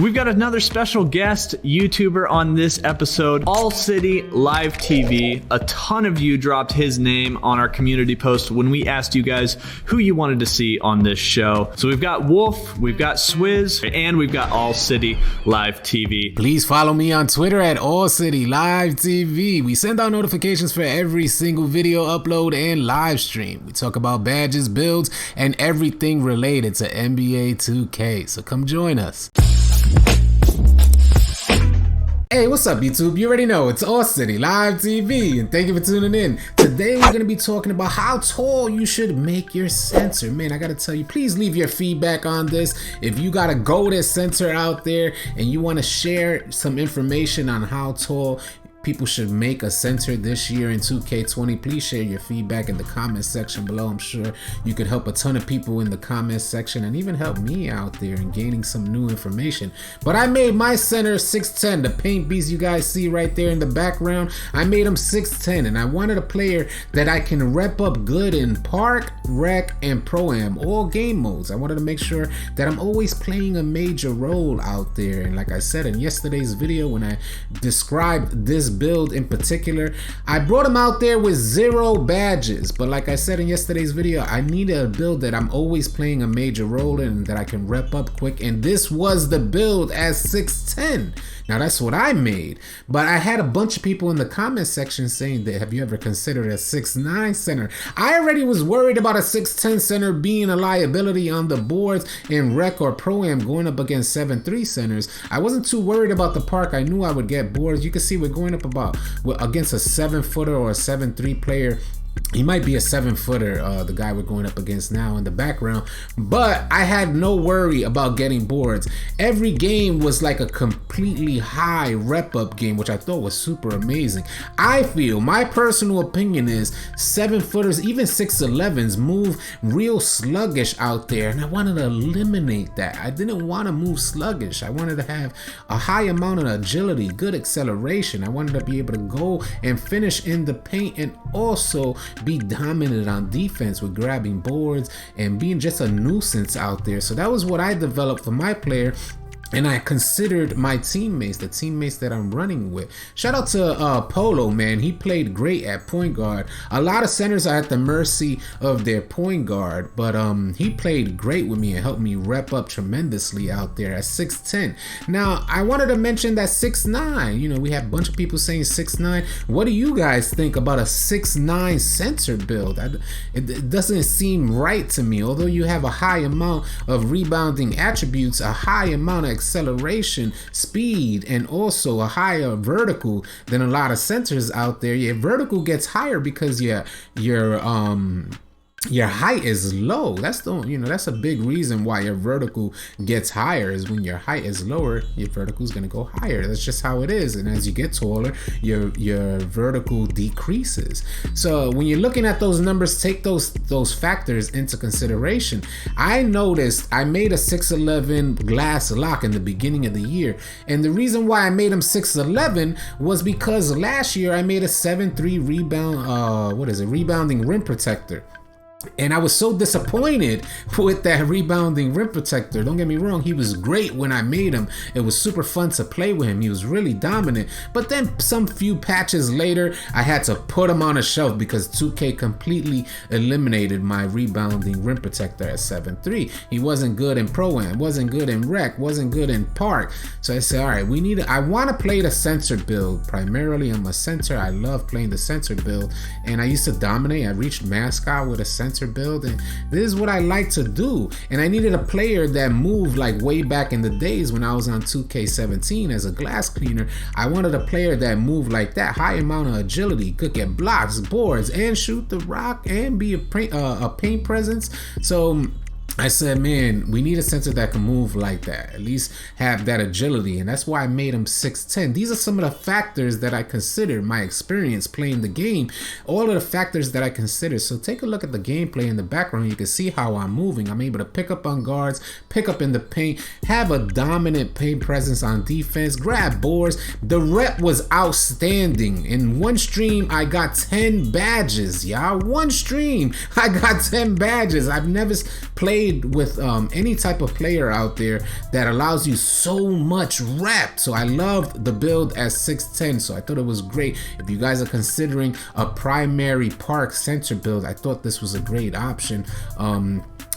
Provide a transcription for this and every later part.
We've got another special guest YouTuber on this episode, All City Live TV. A ton of you dropped his name on our community post when we asked you guys who you wanted to see on this show. So we've got Wolf, we've got Swizz, and we've got All City Live TV. Please follow me on Twitter at All City Live TV. We send out notifications for every single video upload and live stream. We talk about badges, builds, and everything related to NBA 2K. So come join us. Hey, what's up YouTube? You already know it's All City Live TV, and thank you for tuning in. Today we're going to be talking about how tall you should make your sensor. Man, I got to tell you, please leave your feedback on this. If you got a go-to sensor out there and you want to share some information on how tall people should make a sensor this year in 2K20, please share your feedback in the comment section below. I'm sure you could help a ton of people in the comment section and even help me out there in gaining some new information. But I made my center 6'10", the paint beast you guys see right there in the background. I made him 6'10", and I wanted a player that I can rep up good in Park, Rec, and Pro-Am, all game modes. I wanted to make sure that I'm always playing a major role out there. And like I said in yesterday's video when I described this build in particular, I brought him out there with 0 badges, but like I said in yesterday's video, I needed a build that I'm always playing a major role in and that I can rep up quick, and this was the build as 6'10". Now that's what I made, but I had a bunch of people in the comment section saying that, have you ever considered a 6'9" center? I already was worried about a 6'10" center being a liability on the boards in Rec or Pro-Am going up against 7'3" centers. I wasn't too worried about the Park. I knew I would get boards. You can see we're going up about against a 7-footer or a 7'3" player. He might be a 7-footer, the guy we're going up against now in the background, but I had no worry about getting boards. Every game was like a completely high rep up game, which I thought was super amazing. I feel, my personal opinion is 7-footers, even 6'11s move real sluggish out there, and I wanted to eliminate that. I didn't want to move sluggish. I wanted to have a high amount of agility, good acceleration. I wanted to be able to go and finish in the paint and also be dominant on defense with grabbing boards and being just a nuisance out there. So that was what I developed for my player. And I considered my teammates, the teammates that I'm running with. Shout out to Polo, man. He played great at point guard. A lot of centers are at the mercy of their point guard, but he played great with me and helped me rep up tremendously out there at 6'10". Now, I wanted to mention that 6'9". You know, we have a bunch of people saying 6'9". What do you guys think about a 6'9" sensor build? It doesn't seem right to me. Although you have a high amount of rebounding attributes, a high amount of acceleration, speed, and also a higher vertical than a lot of centers out there. Your vertical gets higher because your height is low. That's that's a big reason why your vertical gets higher, is when your height is lower, your vertical is going to go higher. That's just how it is. And as you get taller, your vertical decreases. So when you're looking at those numbers, take those factors into consideration. I noticed I made a 6'11" glass lock in the beginning of the year, and the reason why I made him 6'11" was because last year I made a 7'3" rebounding rim protector. And I was so disappointed with that rebounding rim protector. Don't get me wrong, he was great when I made him. It was super fun to play with him. He was really dominant. But then some few patches later, I had to put him on a shelf because 2K completely eliminated my rebounding rim protector at 7'3". He wasn't good in Pro-Am, wasn't good in Rec, wasn't good in Park. So I said, all right, I want to play the center build. Primarily, I'm a center. I love playing the center build. And I used to dominate. I reached mascot with a center build, and this is what I like to do. And I needed a player that moved like way back in the days when I was on 2K17 as a glass cleaner. I wanted a player that moved like that, high amount of agility, could get blocks, boards, and shoot the rock, and be a paint presence. So I said, man, we need a center that can move like that, at least have that agility, and that's why I made him 6'10". These are some of the factors that I consider, my experience playing the game, all of the factors that I consider. So take a look at the gameplay in the background. You can see how I'm moving. I'm able to pick up on guards, pick up in the paint, have a dominant paint presence on defense, grab boards. The rep was outstanding. In one stream, I got 10 badges, y'all. One stream, I got 10 badges. I've never played made with any type of player out there that allows you so much rep. So I loved the build at 6'10", so I thought it was great. If you guys are considering a primary park center build, I thought this was a great option.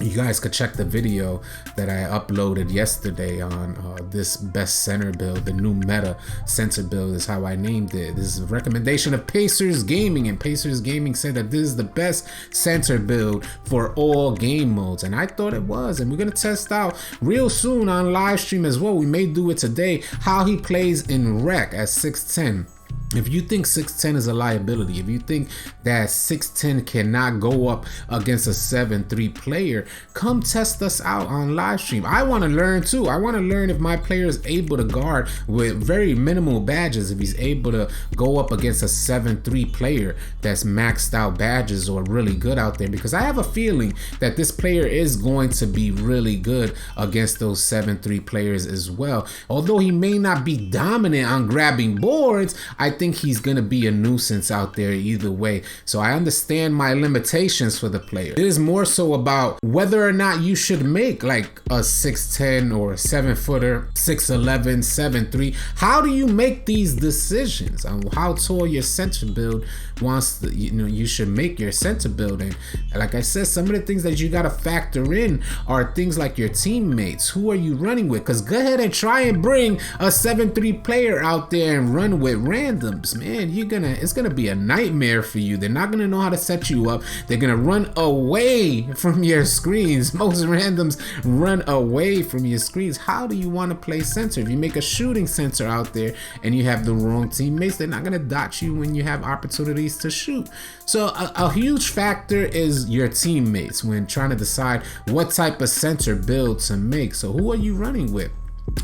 You guys could check the video that I uploaded yesterday on this best center build. The new meta center build is how I named it. This is a recommendation of Pacers Gaming, and Pacers Gaming said that this is the best center build for all game modes, and I thought it was. And we're gonna test out real soon on live stream as well. We may do it today, how he plays in rec at 6'10". If you think 6'10" is a liability, if you think that 6'10" cannot go up against a 7'3" player, come test us out on live stream. I want to learn too. I want to learn if my player is able to guard with very minimal badges, if he's able to go up against a 7'3" player that's maxed out badges or really good out there, because I have a feeling that this player is going to be really good against those 7'3" players as well. Although he may not be dominant on grabbing boards, I think he's gonna be a nuisance out there either way. So I understand my limitations for the player. It is more so about whether or not you should make like a 6'10" or a 7-footer, 6'11", 7'3". How do you make these decisions on how tall your center build wants to, you should make your center build? And like I said, some of the things that you gotta factor in are things like your teammates. Who are you running with? Because go ahead and try and bring a 7'3" player out there and run with randoms, man. It's gonna be a nightmare for you. They're not gonna know how to set you up. They're gonna run away from your screens. Most randoms run away from your screens. How do you want to play center? If you make a shooting center out there and you have the wrong teammates, they're not gonna dot you when you have opportunities to shoot. So a huge factor is your teammates when trying to decide what type of center build to make. So who are you running with?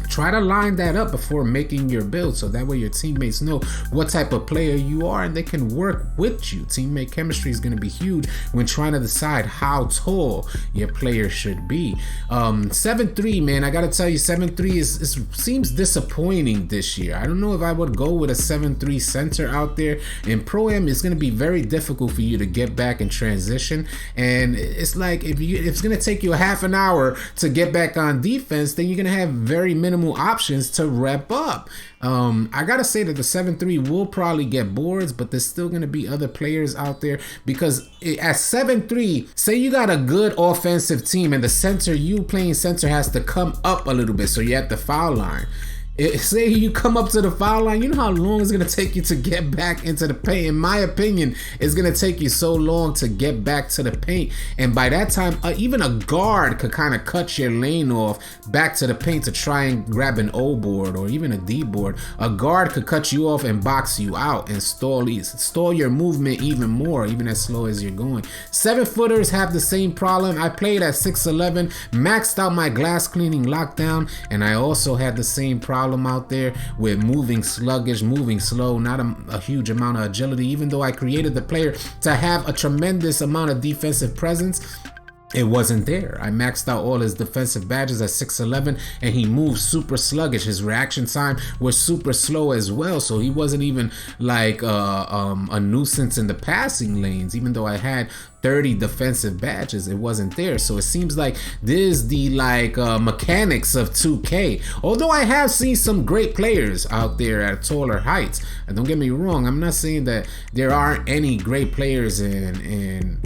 Try to line that up before making your build, so that way your teammates know what type of player you are and they can work with you. Teammate chemistry is going to be huge when trying to decide how tall your player should be. 7'3", man, I gotta tell you, 7'3" seems disappointing this year. I don't know if I would go with a 7'3" center out there. In Pro-Am, it's going to be very difficult for you to get back in transition, and it's like if it's going to take you a half an hour to get back on defense, then you're going to have very minimal options to rep up. I gotta say that the 7'3" will probably get boards, but there's still gonna be other players out there, because at 7'3", say you got a good offensive team and the center, you playing center, has to come up a little bit, so you're at the foul line. Say you come up to the foul line, you know how long it's gonna take you to get back into the paint. In my opinion, it's gonna take you so long to get back to the paint, and by that time, even a guard could kind of cut your lane off back to the paint to try and grab an O board or even a D board. A guard could cut you off and box you out and stall your movement even more, even as slow as you're going. 7-footers have the same problem. I played at 6'11", maxed out my glass cleaning lockdown, and I also had the same problem out there with moving sluggish, moving slow, not a huge amount of agility. Even though I created the player to have a tremendous amount of defensive presence, it wasn't there. I maxed out all his defensive badges at 6'11", and he moved super sluggish. His reaction time was super slow as well, so he wasn't even like a nuisance in the passing lanes. Even though I had 30 defensive badges, it wasn't there. So it seems like this is the mechanics of 2K. Although I have seen some great players out there at taller heights, and don't get me wrong, I'm not saying that there aren't any great players in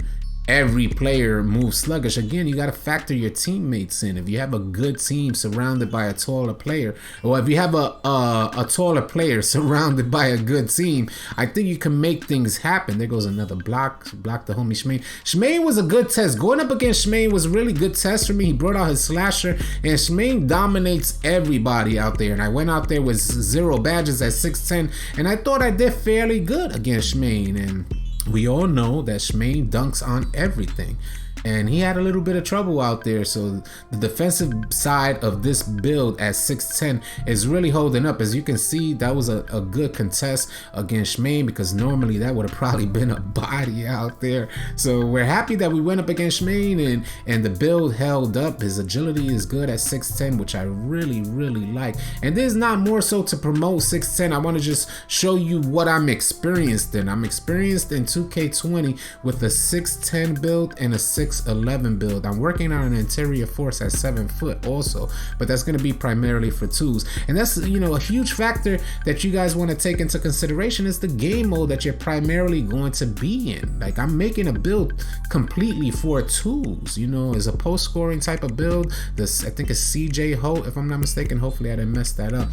every player moves sluggish. Again, you got to factor your teammates in. If you have a good team surrounded by a taller player, or if you have a taller player surrounded by a good team, I think you can make things happen. There goes another block the homie Shmaine. Shmaine was a good test. Going up against Shmaine was a really good test for me. He brought out his slasher, and Shmaine dominates everybody out there. And I went out there with 0 badges at 6'10", and I thought I did fairly good against Shmaine. And we all know that Shmaine dunks on everything, and he had a little bit of trouble out there. So the defensive side of this build at 6'10" is really holding up. As you can see, that was a good contest against Shmaine, because normally that would have probably been a body out there. So we're happy that we went up against Shmaine, and the build held up. His agility is good at 6'10", which I really like. And this is not more so to promote 6'10". I want to just show you what I'm experienced in. I'm experienced in 2K20 with a 6'10" build and a 6'11" 6'11" build. I'm working on an interior force at 7 foot also, but that's going to be primarily for twos. And that's, you know, a huge factor that you guys want to take into consideration is the game mode that you're primarily going to be in. Like, I'm making a build completely for twos, you know, as a post scoring type of build. This, I think it's CJ Holt, if I'm not mistaken. Hopefully I didn't mess that up.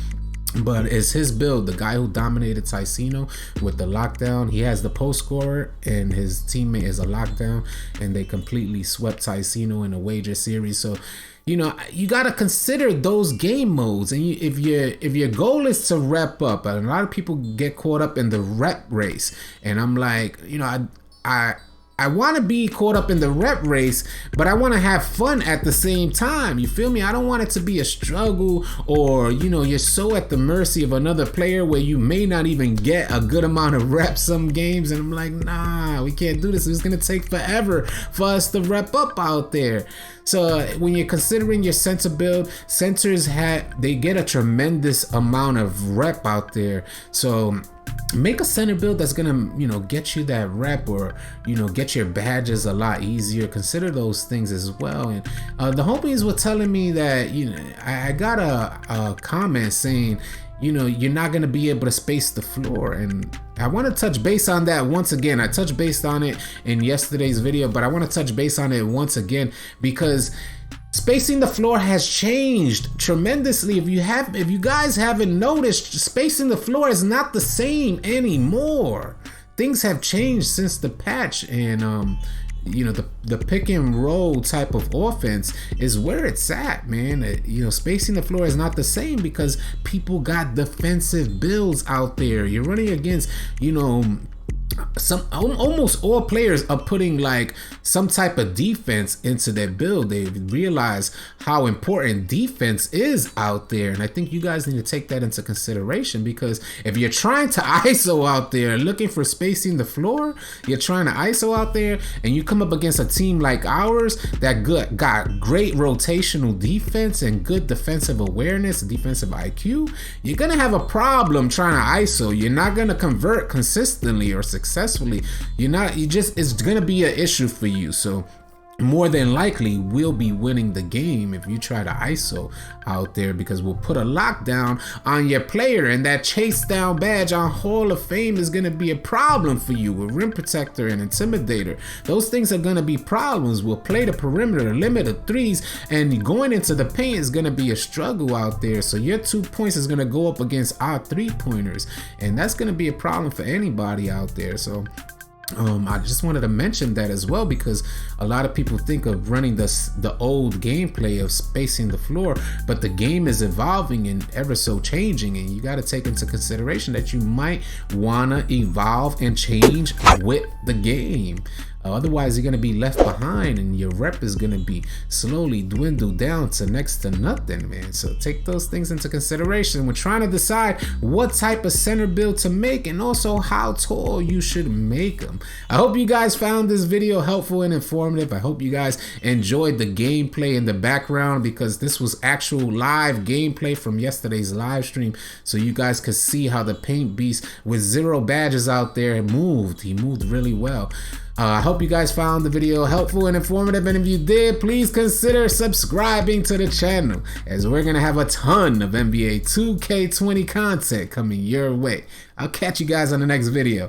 But it's his build, the guy who dominated Ticino with the lockdown. He has the post scorer and his teammate is a lockdown, and they completely swept Ticino in a wager series. So, you know, you got to consider those game modes. And if your goal is to rep up, and a lot of people get caught up in the rep race, and I'm like, you know, I want to be caught up in the rep race, but I want to have fun at the same time. You feel me? I don't want it to be a struggle, or, you know, you're so at the mercy of another player where you may not even get a good amount of reps some games. And I'm like, nah, we can't do this. It's going to take forever for us to rep up out there. So when you're considering your center build, centers they get a tremendous amount of rep out there. So make a center build that's gonna, you know, get you that rep, or, you know, get your badges a lot easier. Consider those things as well. And the homies were telling me that, you know, I got a comment saying, you know, you're not gonna be able to space the floor, and I want to touch base on that once again. I touched base on it in yesterday's video, but I want to touch base on it once again because spacing the floor has changed tremendously. If you guys haven't noticed, spacing the floor is not the same Things have changed since the patch, and you know, the pick and roll type of offense is where it's at, man. You know, spacing the floor is not the same because people got defensive builds out there. You're running against, you know, almost all players are putting like some type of defense into their build. They realize how important defense is out there, and I think you guys need to take that into consideration, because if you're trying to ISO out there looking for spacing the floor, you're trying to ISO out there, and you come up against a team like ours that got great rotational defense and good defensive awareness, defensive IQ, you're gonna have a problem trying to ISO. You're not gonna convert consistently or successfully. It's gonna be an issue for you. So more than likely we'll be winning the game if you try to ISO out there, because we'll put a lockdown on your player, and that chase down badge on Hall of Fame is going to be a problem for you with Rim Protector and Intimidator. Those things are going to be problems. We'll play the perimeter, limit the threes, and going into the paint is going to be a struggle out there. So your 2 points is going to go up against our 3-pointers, and that's going to be a problem for anybody out there. So I just wanted to mention that as well, because a lot of people think of running the old gameplay of spacing the floor, but the game is evolving and ever so changing, and you got to take into consideration that you might want to evolve and change with the game. Otherwise, you're going to be left behind, and your rep is going to be slowly dwindled down to next to nothing, man. So take those things into consideration when trying to decide what type of center build to make, and also how tall you should make them. I hope you guys found this video helpful and informative. I hope you guys enjoyed the gameplay in the background, because this was actual live gameplay from yesterday's live stream, so you guys could see how the paint beast with 0 badges out there moved. He moved really well. I hope you guys found the video helpful and informative, and if you did, please consider subscribing to the channel, as we're gonna have a ton of NBA 2K20 content coming your way. I'll catch you guys on the next video.